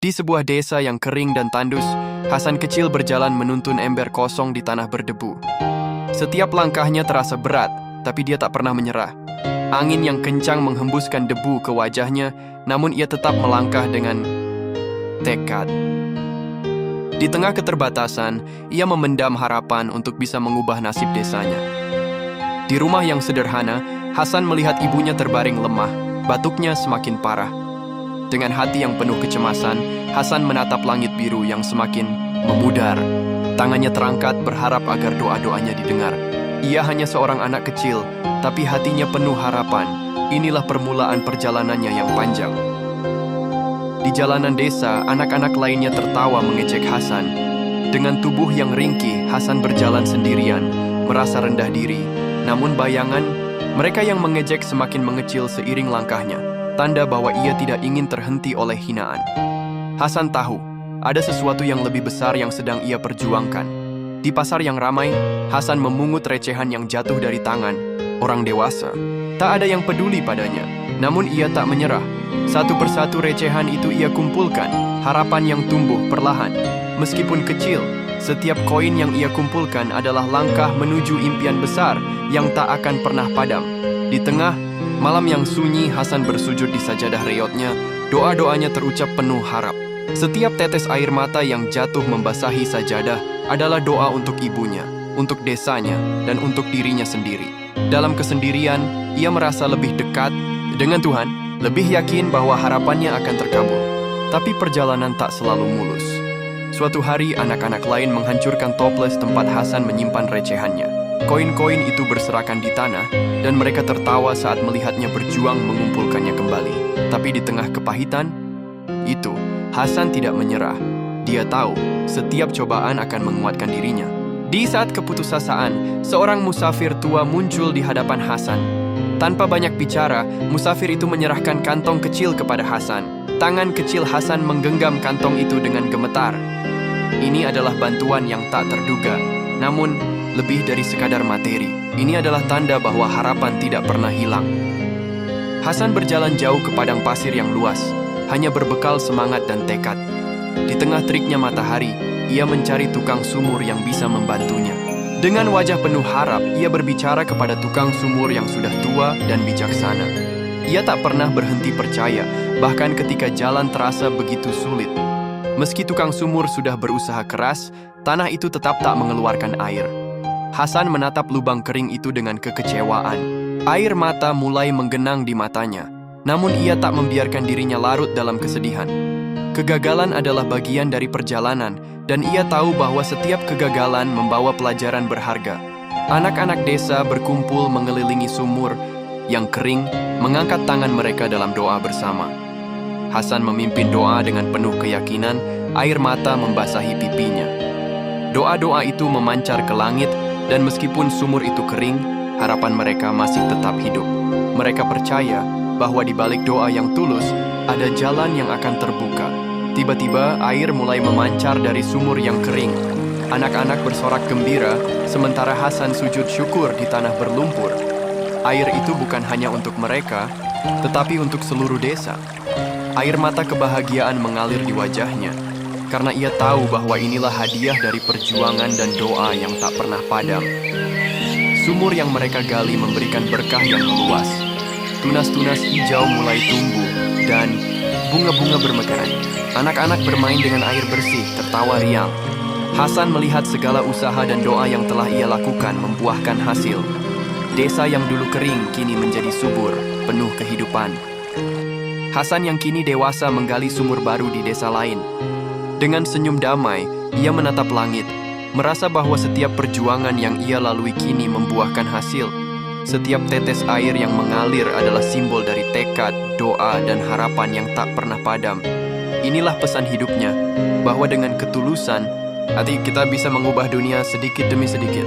Di sebuah desa yang kering dan tandus, Hasan kecil berjalan menuntun ember kosong di tanah berdebu. Setiap langkahnya terasa berat, tapi dia tak pernah menyerah. Angin yang kencang menghembuskan debu ke wajahnya, namun ia tetap melangkah dengan tekad. Di tengah keterbatasan, ia memendam harapan untuk bisa mengubah nasib desanya. Di rumah yang sederhana, Hasan melihat ibunya terbaring lemah, batuknya semakin parah. Dengan hati yang penuh kecemasan, Hasan menatap langit biru yang semakin memudar. Tangannya terangkat berharap agar doa-doanya didengar. Ia hanya seorang anak kecil, tapi hatinya penuh harapan. Inilah permulaan perjalanannya yang panjang. Di jalanan desa, anak-anak lainnya tertawa mengejek Hasan. Dengan tubuh yang ringkih, Hasan berjalan sendirian, merasa rendah diri. Namun bayangan, mereka yang mengejek semakin mengecil seiring langkahnya. Tanda bahwa ia tidak ingin terhenti oleh hinaan. Hasan tahu, ada sesuatu yang lebih besar yang sedang ia perjuangkan. Di pasar yang ramai, Hasan memungut recehan yang jatuh dari tangan orang dewasa. Tak ada yang peduli padanya, namun ia tak menyerah. Satu persatu recehan itu ia kumpulkan, harapan yang tumbuh perlahan. Meskipun kecil, setiap koin yang ia kumpulkan adalah langkah menuju impian besar yang tak akan pernah padam. Di tengah malam yang sunyi, Hasan bersujud di sajadah reotnya. Doa-doanya terucap penuh harap. Setiap tetes air mata yang jatuh membasahi sajadah adalah doa untuk ibunya, untuk desanya, dan untuk dirinya sendiri. Dalam kesendirian, ia merasa lebih dekat dengan Tuhan, lebih yakin bahwa harapannya akan terkabul. Tapi perjalanan tak selalu mulus. Suatu hari, anak-anak lain menghancurkan toples tempat Hasan menyimpan recehannya. Koin-koin itu berserakan di tanah, dan mereka tertawa saat melihatnya berjuang mengumpulkannya kembali. Tapi di tengah kepahitan itu, Hasan tidak menyerah. Dia tahu, setiap cobaan akan menguatkan dirinya. Di saat keputusasaan, seorang musafir tua muncul di hadapan Hasan. Tanpa banyak bicara, musafir itu menyerahkan kantong kecil kepada Hasan. Tangan kecil Hasan menggenggam kantong itu dengan gemetar. Ini adalah bantuan yang tak terduga, namun lebih dari sekadar materi. Ini adalah tanda bahwa harapan tidak pernah hilang. Hasan berjalan jauh ke padang pasir yang luas, hanya berbekal semangat dan tekad. Di tengah teriknya matahari, ia mencari tukang sumur yang bisa membantunya. Dengan wajah penuh harap, ia berbicara kepada tukang sumur yang sudah tua dan bijaksana. Ia tak pernah berhenti percaya, bahkan ketika jalan terasa begitu sulit. Meski tukang sumur sudah berusaha keras, tanah itu tetap tak mengeluarkan air. Hasan menatap lubang kering itu dengan kekecewaan. Air mata mulai menggenang di matanya, namun ia tak membiarkan dirinya larut dalam kesedihan. Kegagalan adalah bagian dari perjalanan, dan ia tahu bahwa setiap kegagalan membawa pelajaran berharga. Anak-anak desa berkumpul mengelilingi sumur yang kering, mengangkat tangan mereka dalam doa bersama. Hasan memimpin doa dengan penuh keyakinan, air mata membasahi pipinya. Doa-doa itu memancar ke langit, dan meskipun sumur itu kering, harapan mereka masih tetap hidup. Mereka percaya bahwa di balik doa yang tulus, ada jalan yang akan terbuka. Tiba-tiba, air mulai memancar dari sumur yang kering. Anak-anak bersorak gembira, sementara Hasan sujud syukur di tanah berlumpur. Air itu bukan hanya untuk mereka, tetapi untuk seluruh desa. Air mata kebahagiaan mengalir di wajahnya, karena ia tahu bahwa inilah hadiah dari perjuangan dan doa yang tak pernah padam. Sumur yang mereka gali memberikan berkah yang meluas. Tunas-tunas hijau mulai tumbuh, dan bunga-bunga bermekaran. Anak-anak bermain dengan air bersih, tertawa riang. Hasan melihat segala usaha dan doa yang telah ia lakukan membuahkan hasil. Desa yang dulu kering kini menjadi subur, penuh kehidupan. Hasan yang kini dewasa menggali sumur baru di desa lain. Dengan senyum damai, ia menatap langit, merasa bahwa setiap perjuangan yang ia lalui kini membuahkan hasil. Setiap tetes air yang mengalir adalah simbol dari tekad, doa, dan harapan yang tak pernah padam. Inilah pesan hidupnya, bahwa dengan ketulusan, hati kita bisa mengubah dunia sedikit demi sedikit.